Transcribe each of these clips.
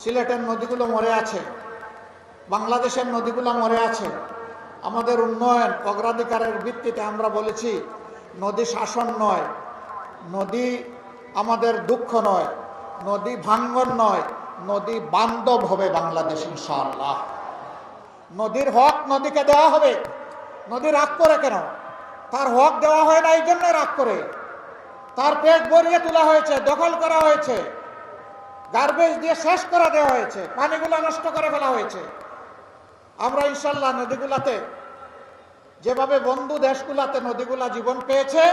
সিলেটের নদীগুলো মরে আছে, বাংলাদেশের নদীগুলো মরে আছে। আমাদের উন্নয়ন অগ্রাধিকারের ভিত্তিতে আমরা বলেছি নদী শাসন নয়, নদী আমাদের দুঃখ নয়, নদী ভাঙ্গন নয়, নদী বান্ধব হবে বাংলাদেশ ইনশাআল্লাহ। নদীর হক নদীকে দেওয়া হবে। নদী রাগ করে কেন? তার হক দেওয়া হয় না, এই জন্য রাগ করে। তার পেট ভরিয়ে তোলা হয়েছে, দখল করা হয়েছে, গার্বেজ দিয়ে শেষ করে দেওয়া হয়েছে, পানিগুলো নষ্ট করে ফেলা হয়েছে। আমরা ইনশাল্লাহ নদীগুলাতে যেভাবে বন্ধু দেশগুলাতে নদীগুলা জীবন পেয়েছে,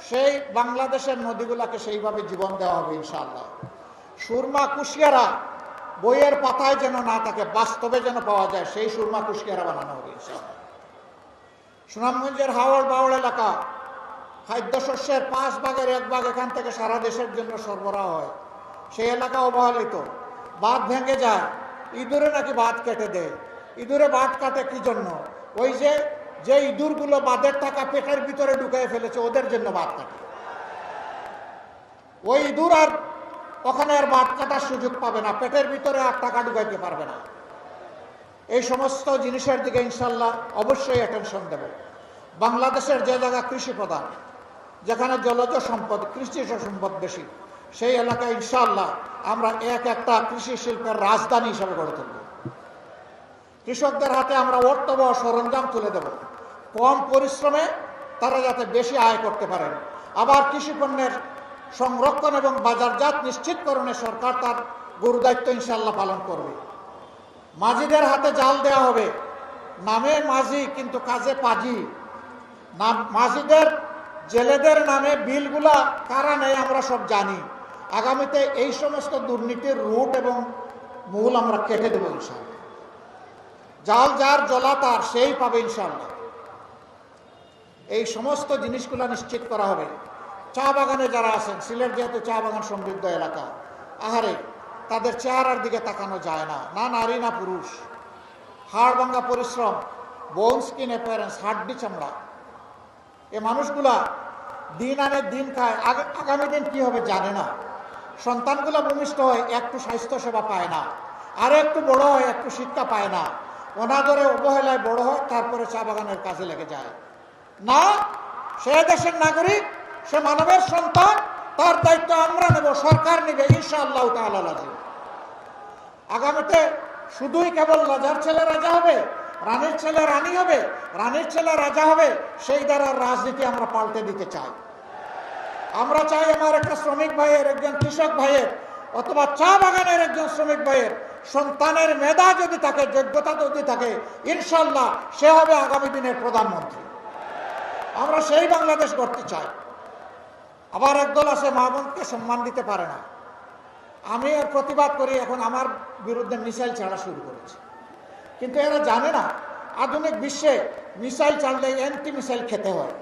সেই বাংলাদেশের নদীগুলাকে সেইভাবে জীবন দেওয়া হবে ইনশাআল্লাহ। সুরমা কুশিয়ারা বইয়ের পাতায় যেন না থাকে, বাস্তবে যেন পাওয়া যায়, সেই সুরমা কুশিয়ারা বানানো হবে ইনশাআল্লাহ। সুনামগঞ্জের হাওড় বাওড় এলাকা খাদ্যশস্যের 5 ভাগের 1 ভাগ এখান থেকে সারা দেশের জন্য সরবরাহ হয়। সেই এলাকা অবহেলিত, বাঁধ ভেঙে যায়, ইঁদুরে নাকি বাঁধ কেটে দেয়। ইঁদুরে বাঁধ কাটে কি জন্য? ওই যে ইঁদুরগুলো বাঁধের টাকা পেটের ভিতরে ঢুকিয়ে ফেলেছে, ওদের জন্য বাঁধ কাটে। ওই ইঁদুর আর ওখানে আর বাঁধ কাটার সুযোগ পাবে না, পেটের ভিতরে আর টাকা ঢুকাইতে পারবে না। এই সমস্ত জিনিসের দিকে ইনশাল্লাহ অবশ্যই অ্যাটেনশন দেব। বাংলাদেশের যে জায়গা কৃষি প্রধান, যেখানে জলজ সম্পদ, কৃষি সম্পদ বেশি, সেই এলাকায় ইনশাআল্লাহ আমরা একটা কৃষি শিল্পের রাজধানী হিসেবে গড়ে তুলব। কৃষকদের হাতে আমরা অর্থবহ সরঞ্জাম তুলে দেব, কম পরিশ্রমে তারা যাতে বেশি আয় করতে পারেন। আবার কৃষি পণ্যের সংরক্ষণ এবং বাজারজাত নিশ্চিতকরণে সরকার তার গুরুদায়িত্ব ইনশাআল্লাহ পালন করবে। মাঝিদের হাতে জাল দেওয়া হবে, নামে মাঝি কিন্তু কাজে পাজি। মাঝিদের জেলেদের নামে বিলগুলা কারা নেই আমরা সব জানি। আগামীতে এই সমস্ত দুর্নীতির রুট এবং মূল আমরা কেটে দেবো ইনশাআল্লাহ। জাল যার জলা তার, সেই পাবে ইনশাআল্লাহ। এই সমস্ত জিনিসগুলো নিশ্চিত করা হবে। চা বাগানে যারা আছেন, সিলেট যেহেতু চা বাগান সমৃদ্ধ এলাকা, আহারে তাদের চেহারার দিকে তাকানো যায় না, না নারী না পুরুষ। হাড় ভাঙ্গা পরিশ্রম, বোন স্কিন অ্যাপিয়ারেন্স, হাড্ডি চামড়া। এ মানুষগুলা দিন আনে দিন খায়, আগামী দিন কি হবে জানে না। সন্তানগুলা ভূমিষ্ঠ হয়, একটু স্বাস্থ্য সেবা পায় না, আর একটু বড় হয়, একটু শিক্ষা পায় না, অনাদরে অবহেলায় বড় হয়, তারপরে চা বাগানের কাজে লেগে যায় না। সে দেশের নাগরিক, সে মানবের সন্তান, তার দায়িত্ব আমরা নেব, সরকার নেবে ইনশাআল্লাহ তাআলা। আগামীতে শুধুই কেবল রাজার ছেলে রাজা হবে, রানীর ছেলে রানী হবে, রানীর ছেলে রাজা হবে, সেই দ্বারা রাজনীতি আমরা পাল্টে দিতে চাই। আমরা চাই আমার একটা শ্রমিক ভাইয়ের, একজন কৃষক ভাইয়ের, অথবা চা বাগানের একজন শ্রমিক ভাইয়ের সন্তানের মেধা যদি থাকে, যোগ্যতা যদি থাকে, ইনশাল্লাহ সে হবে আগামী দিনের প্রধানমন্ত্রী। আমরা সেই বাংলাদেশ গড়তে চাই। আবার একদল আছে মা বোনকে সম্মান দিতে পারে না। আমি এর প্রতিবাদ করি, এখন আমার বিরুদ্ধে মিসাইল ছাড়া শুরু করেছে। কিন্তু এরা জানে না আধুনিক বিশ্বে মিসাইল ছাড়লে অ্যান্টি মিসাইল খেতে হয়।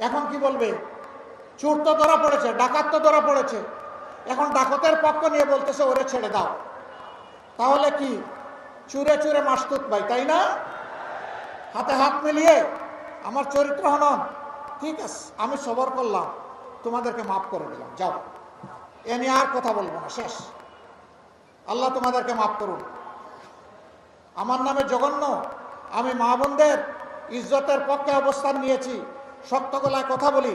এখন কি বলবে? চোর তো ধরা পড়েছে, ডাকাত তো ধরা পড়েছে, এখন ডাকাতের পক্ষ নিয়ে বলতেছে ওরে ছেড়ে দাও। তাহলে কি চুরে চুরে মাসতুত ভাই, তাই না? হাতে হাত মিলিয়ে আমার চরিত্র হনন, ঠিক আছে আমি সবর করলাম, তোমাদেরকে মাফ করে দিলাম, যাও, এ নিয়ে আর কথা বলবো না, শেষ। আল্লাহ তোমাদেরকে মাফ করুন। আমার নামে জঘন্য, আমি মা বোনদের ইজ্জতের পক্ষে অবস্থান নিয়েছি, শক্ত গলায় কথা বলি,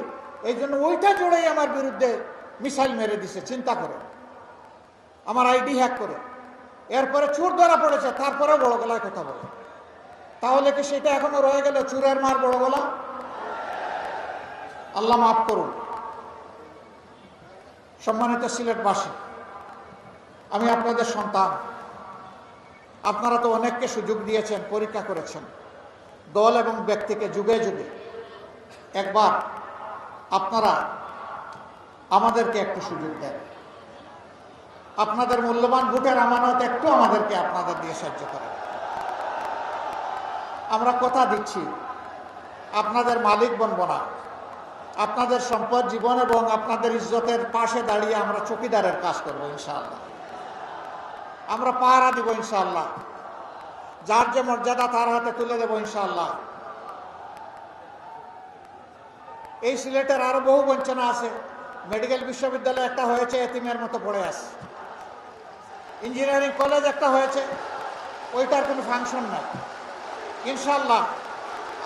এই জন্য ওইটা জোড়েই আমার বিরুদ্ধে মিসাইল মেরে দিছে। চিন্তা করে, আমার আইডি হ্যাক করে, এরপরে চোর ধরা পড়েছে, তারপরে বড় গলায় কথা বলে। তাহলে কি সেটা এখনো রয়ে গেল চোরের মার বড় গলা? আল্লাহ মাফ করুন। সম্মানিত সিলেটবাসী, আমি আপনাদের সন্তান। আপনারা তো অনেককে সুযোগ দিয়েছেন, পরীক্ষা করেছেন, দল এবং ব্যক্তিকে যুগে যুগে। একবার আপনারা আমাদেরকে একটু সুযোগ দেন, আপনাদের মূল্যবান ভোটের আমানত একটু আমাদেরকে আপনাদের দিয়ে সাহায্য করেন। আমরা কথা দিচ্ছি আপনাদের মালিক বনব না, আপনাদের সম্পদ জীবন এবং আপনাদের ইজ্জতের পাশে দাঁড়িয়ে আমরা চৌকিদারের কাজ করবো ইনশাআল্লাহ। আমরা পাহারা দিব ইনশাআল্লাহ, যার যে মর্যাদা তার হাতে তুলে দেব ইনশাআল্লাহ। এই সিলেটের আরো বহু বঞ্চনা আছে। মেডিকেল বিশ্ববিদ্যালয় একটা হয়েছে, এতিমের মতো পড়ে আছে। ইঞ্জিনিয়ারিং কলেজ একটা হয়েছে, ওইটার কোনো ফাংশন নাই। ইনশাল্লাহ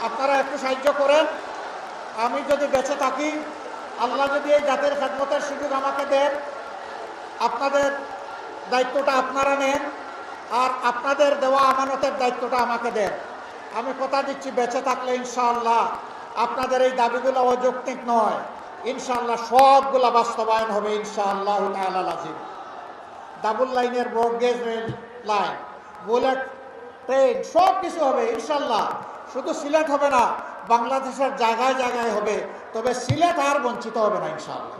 আপনারা একটু সাহায্য করেন। আমি যদি বেঁচে থাকি, আল্লাহ যদি এই জাতির খেদমতের সুযোগ আমাকে দেন, আপনাদের দায়িত্বটা আপনারা নেন, আর আপনাদের দেওয়া আমানতের দায়িত্বটা আমাকে দেন। আমি কথা দিচ্ছি, বেঁচে থাকলে ইনশাআল্লাহ আপনাদের এই দাবিগুলো অযৌক্তিক নয়, ইনশাআল্লাহ সবগুলো বাস্তবায়ন হবে ইনশাআল্লাহ তাআলা আজিম। ডাবল লাইনের broad gauge rail line, bullet train, সব কিছু হবে ইনশাআল্লাহ। শুধু সিলেট হবে না, বাংলাদেশের জায়গায় জায়গায় হবে, তবে সিলেট আর বঞ্চিত হবে না ইনশাআল্লাহ।